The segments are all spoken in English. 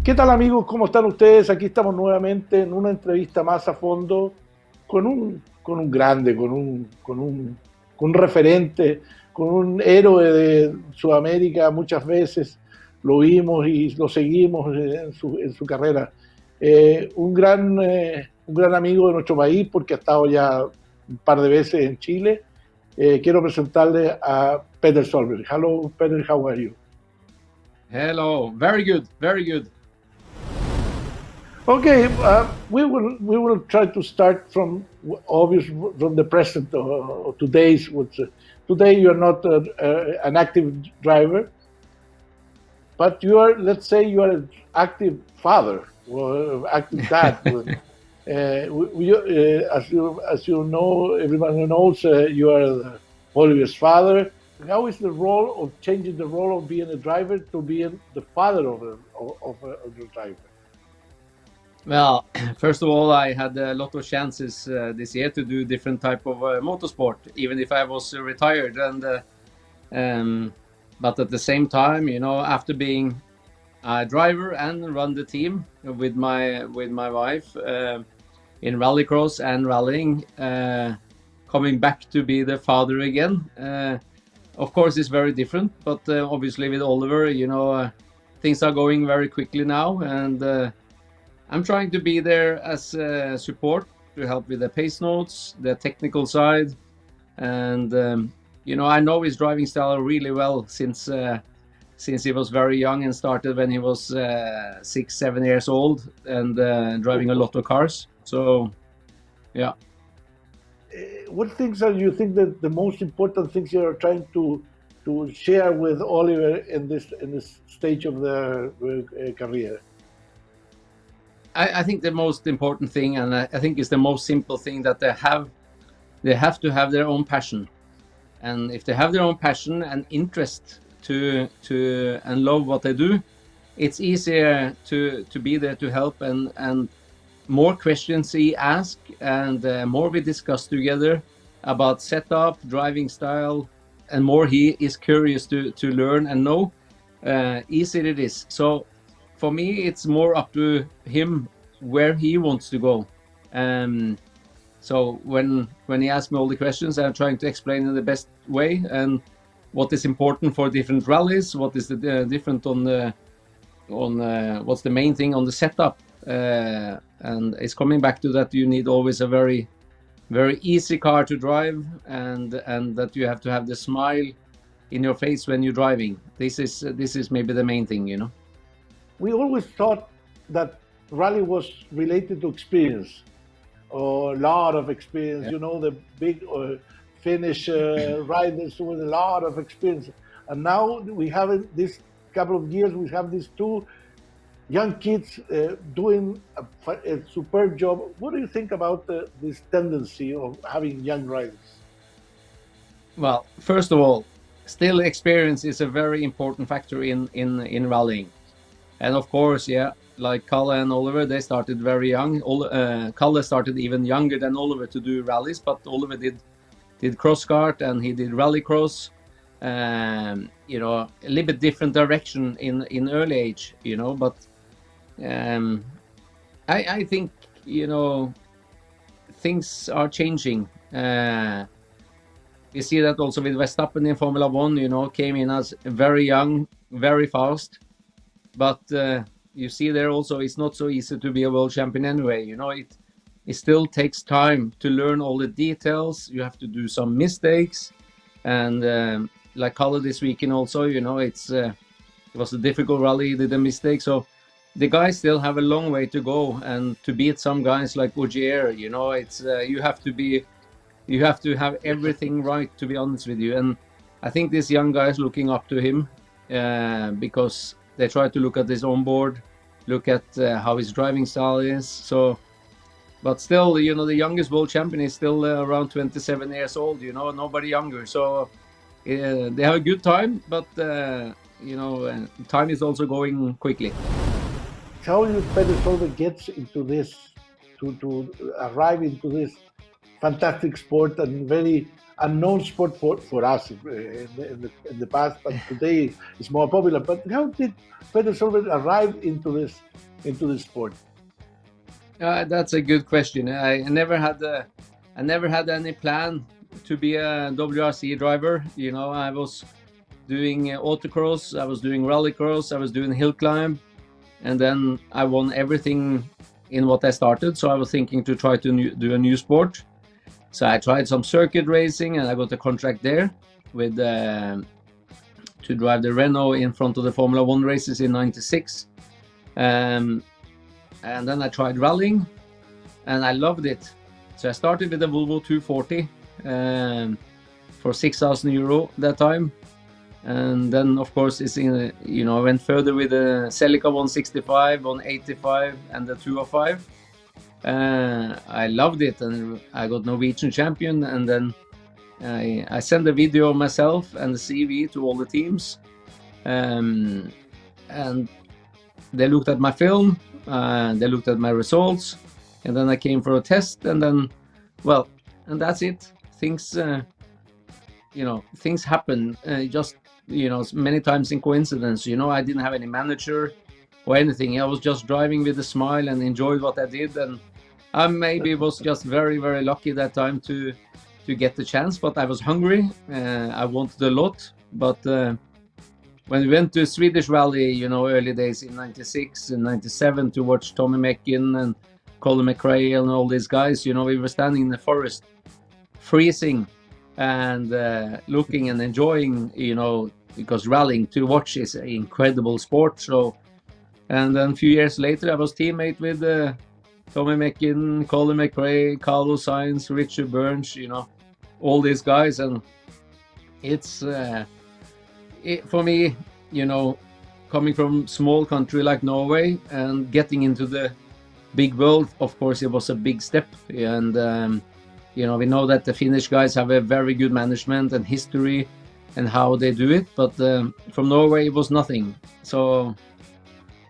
¿Qué tal amigos? ¿Cómo están ustedes? Aquí estamos nuevamente en una entrevista más a fondo con un grande, con un referente, con un héroe de Sudamérica. Muchas veces lo vimos y lo seguimos en su carrera. Un gran amigo de nuestro país porque ha estado ya un par de veces en Chile. Quiero presentarle a Peter Solberg. Hello, Peter, how are you? Hello, very good, very good. Okay, we will try to start from obvious from the present today's. Today you are not an active driver, but you are. Let's say you are an active father or active dad. As you know, everyone knows you are Oliver's father. How is the role of changing the role of being a driver to being the father of the driver? Well, first of all, I had a lot of chances this year to do different type of motorsport, even if I was retired. But at the same time, after being a driver and run the team with my wife in Rallycross and rallying, coming back to be the father again, of course, it's very different. But obviously, with Oliver, things are going very quickly now, and I'm trying to be there as support to help with the pace notes, the technical side, and I know his driving style really well since he was very young and started when he was 6, 7 years old and driving a lot of cars. So, yeah. What things are you think that the most important things you are trying to share with Oliver in this stage of the career? I think the most important thing, and I think it's the most simple thing, that they have to have their own passion, and if they have their own passion and interest to and love what they do, it's easier to be there to help, and more questions he ask, and more we discuss together about setup, driving style, and more he is curious to learn and know, easier it is. So for me, it's more up to him where he wants to go. So when he asks me all the questions, I'm trying to explain in the best way, and what is important for different rallies, what is the different on what's the main thing on the setup, and it's coming back to that you need always a very, very easy car to drive, and that you have to have the smile in your face when you're driving. This is maybe the main thing. We always thought that rally was related to experience, or a lot of experience. Yeah. The big Finnish riders with a lot of experience. And now we have this couple of years, we have these two young kids doing a superb job. What do you think about this tendency of having young riders? Well, first of all, still experience is a very important factor in rallying. And of course, yeah, like Kalle and Oliver, they started very young. Kalle started even younger than Oliver to do rallies, but Oliver did cross kart and he did rallycross. A little bit different direction in early age, But I think things are changing. We see that also with Verstappen in Formula One. Came in as very young, very fast. But you see there also, it's not so easy to be a world champion anyway. It still takes time to learn all the details. You have to do some mistakes. And like Kalle this weekend also, it was a difficult rally, he did a mistake. So the guys still have a long way to go. And to beat some guys like Ogier, it's you have to have everything right, to be honest with you. And I think this young guy is looking up to him because they try to look at his own board, look at how his driving style is. So, but still, the youngest world champion is still around 27 years old. Nobody younger. So they have a good time, but time is also going quickly. How you Peter Solberg gets into this, to arrive into this fantastic sport and very unknown sport for us in the past, but today it's more popular. But how did Peter Solberg arrive into this sport? That's a good question. I never had any plan to be a WRC driver. You know, I was doing autocross, I was doing rallycross, I was doing hill climb, and then I won everything in what I started. So I was thinking to try to do a new sport. So I tried some circuit racing, and I got a contract there with to drive the Renault in front of the Formula One races in '96. And then I tried rallying, and I loved it. So I started with the Volvo 240 for €6,000 that time. And then, of course, I went further with the Celica 165, 185, and the 205. I loved it, and I got Norwegian champion. And then I sent a video of myself and the CV to all the teams. And they looked at my film, they looked at my results, and then I came for a test, and then, and that's it. Things happen just, many times in coincidence. I didn't have any manager or anything. I was just driving with a smile and enjoyed what I did, and I maybe was just very, very lucky that time to get the chance, but I was hungry. I wanted a lot, but when we went to Swedish Rally, early days in '96 and '97 to watch Tommy Mackin and Colin McRae and all these guys, we were standing in the forest, freezing and looking and enjoying, because rallying to watch is an incredible sport. So, and then a few years later, I was teammate with Tommy Mackin, Colin McRae, Carlos Sainz, Richard Burns, all these guys, and it's. For me, coming from small country like Norway and getting into the big world, of course, it was a big step. And, we know that the Finnish guys have a very good management and history and how they do it. But from Norway, it was nothing. So,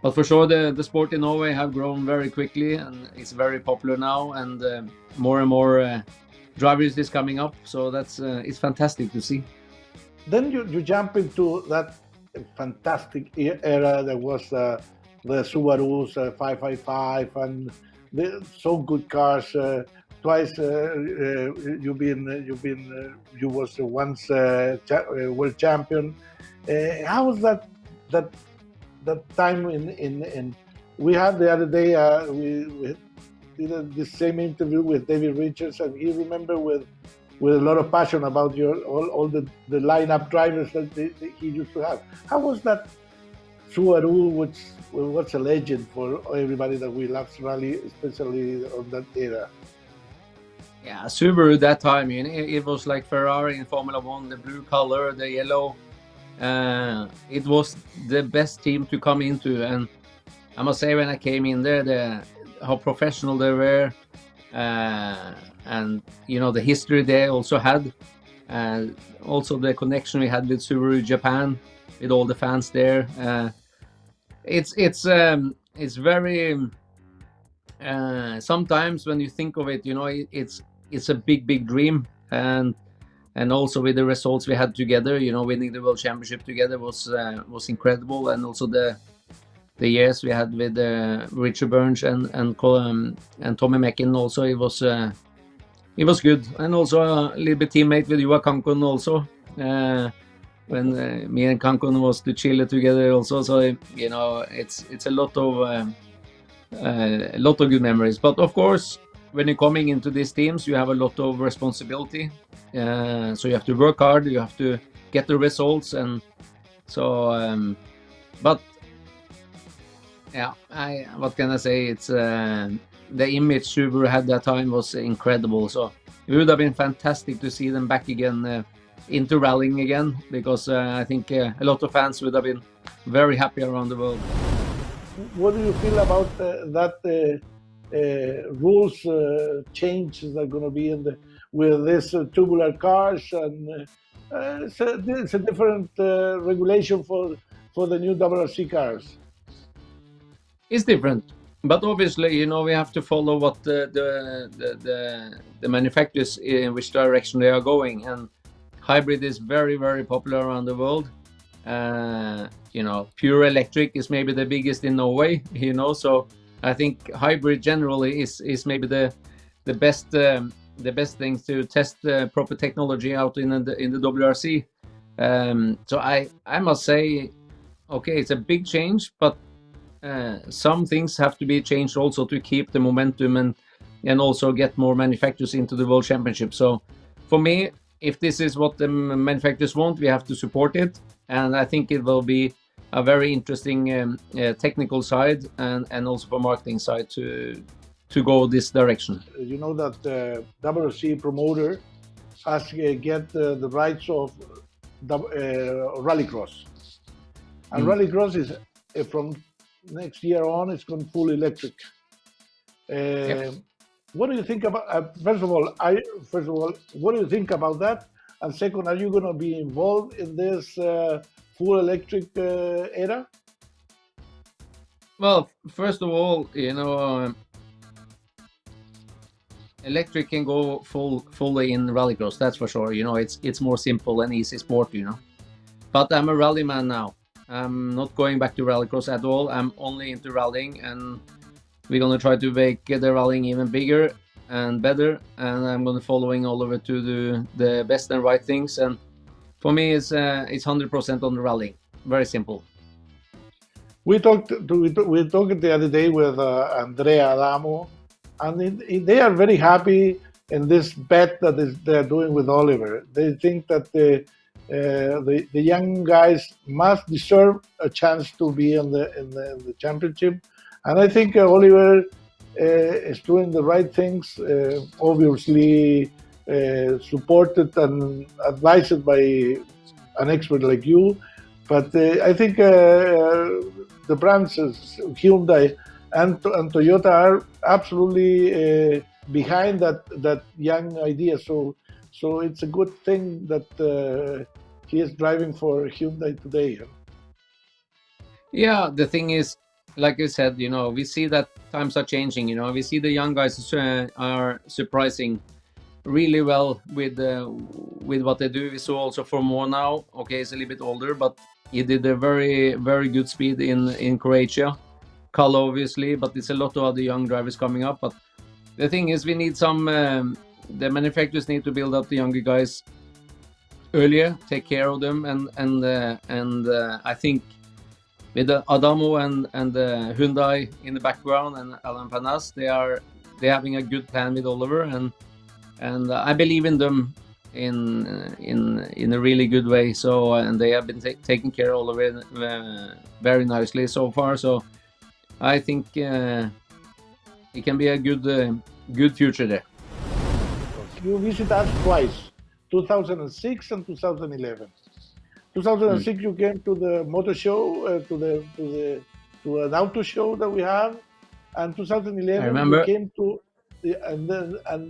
but for sure, the sport in Norway have grown very quickly, and it's very popular now. And more and more drivers is coming up. So that's it's fantastic to see. Then you jump into that fantastic era that was the Subarus 555 and so good cars. Twice you was once world champion. How was that time in? We had the other day we did the same interview with David Richards, and he remember with a lot of passion about all the lineup drivers that he used to have. How was that Subaru, which was a legend for everybody that we love rally, especially on that era? Yeah, Subaru that time, it was like Ferrari in Formula One, the blue color, the yellow. It was the best team to come into, and I must say when I came in there, how professional they were. And the history they also had, and also the connection we had with Subaru Japan, with all the fans there. It's very sometimes when you think of it, it's a big dream, and also with the results we had together, winning the world championship together was incredible, and also the years we had with Richard Burns and Tommy Mackin also, it was good. And also a little bit teammate with Joa Kankon also, when me and Kankon was to Chile together also. So it's a lot of good memories. But of course, when you're coming into these teams, you have a lot of responsibility. So you have to work hard, you have to get the results, and so. But yeah, what can I say? It's the image Subaru had that time was incredible. So it would have been fantastic to see them back again into rallying again, because I think a lot of fans would have been very happy around the world. What do you feel about that rules changes that are going to be with this tubular cars, and it's a different regulation for the new WRC cars? It's different. But obviously, you know, we have to follow what the manufacturers in which direction they are going, and hybrid is very, very popular around the world. You know, pure electric is maybe the biggest in Norway. You know, so I think hybrid generally is maybe the best thing to test proper technology out in the WRC. So I must say, okay, it's a big change, but some things have to be changed also to keep the momentum and also get more manufacturers into the World Championship. So for me, if this is what the manufacturers want, we have to support it, and I think it will be a very interesting technical side and also for marketing side to go this direction. You know that the WRC promoter has get the rights of Rallycross, and Rallycross is from next year on. It's going full electric. Yep. What do you think about? First of all, what do you think about that? And second, are you going to be involved in this full electric era? Well, first of all, you know, electric can go fully in rallycross. That's for sure. You know, it's more simple and easy sport. You know, but I'm a rally man now. I'm not going back to rallycross at all. I'm only into rallying, and we're gonna try to make the rallying even bigger and better. And I'm gonna following Oliver to do the best and right things. And for me, it's 100% on the rallying. Very simple. We talked the other day with Andrea Adamo, and they are very happy in this bet that they're doing with Oliver. They think that the young guys must deserve a chance to be in the championship, and I think Oliver is doing the right things. Obviously, supported and advised by an expert like you, but I think the brands Hyundai and Toyota are absolutely behind that young idea. So it's a good thing that he is driving for Hyundai today. Yeah, the thing is, like I said, you know, we see that times are changing. You know, we see the young guys are surprising really well with what they do. We saw also for more now. Okay, he's a little bit older, but he did a very, very good speed in Croatia. Kalle, obviously, but it's a lot of other young drivers coming up. But the thing is, we need some. The manufacturers need to build up the younger guys earlier, take care of them, and I think with Adamo and Hyundai in the background and Alan Panas, they're having a good plan with Oliver, and I believe in them in a really good way. So and they have been taking care of Oliver very nicely so far. So I think it can be a good future there. You visit us twice, 2006 and 2011. 2006 you came to the motor show, to an auto show that we have, and 2011 you came to, and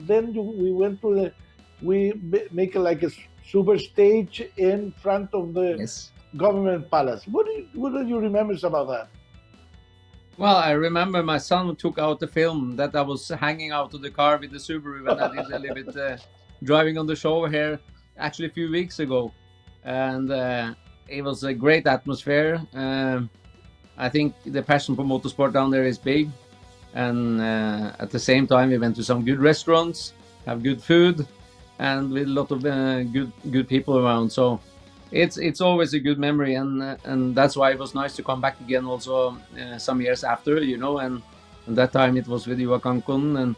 then we went to we make like a super stage in front of the government palace. What do you remember about that? Well, I remember my son took out the film that I was hanging out of the car with the Subaru when I did a little bit driving on the show here actually a few weeks ago. And it was a great atmosphere. I think the passion for motorsport down there is big. And at the same time, we went to some good restaurants, have good food, and with a lot of good people around. So it's always a good memory, and that's why it was nice to come back again also some years after, you know, and that time it was with Ivar Kankon,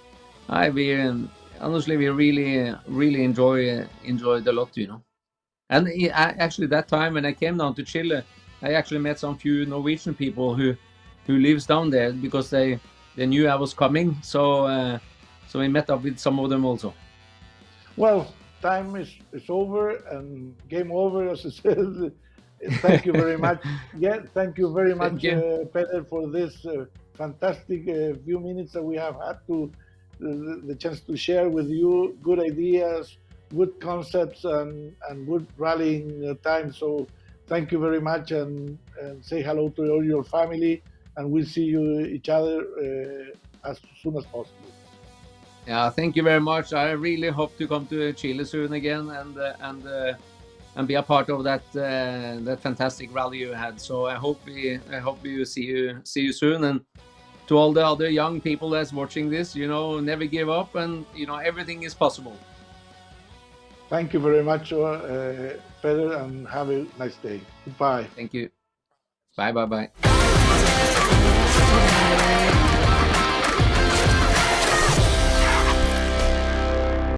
and honestly we really enjoyed a lot, you know. And actually that time when I came down to Chile, I actually met some few Norwegian people who lives down there because they knew I was coming, so we met up with some of them also. Well, time is over and game over, as it says. Thank you very much. Yeah, thank you very much, Peter, for this fantastic few minutes that we have had the chance to share with you good ideas, good concepts, and good rallying time. So thank you very much, and say hello to all your family. and we'll see each other as soon as possible. Yeah, thank you very much. I really hope to come to Chile soon again and be a part of that fantastic rally you had. So I hope we see you soon. And to all the other young people that's watching this, never give up, and everything is possible. Thank you very much, Peter, and have a nice day. Goodbye. Thank you. Bye.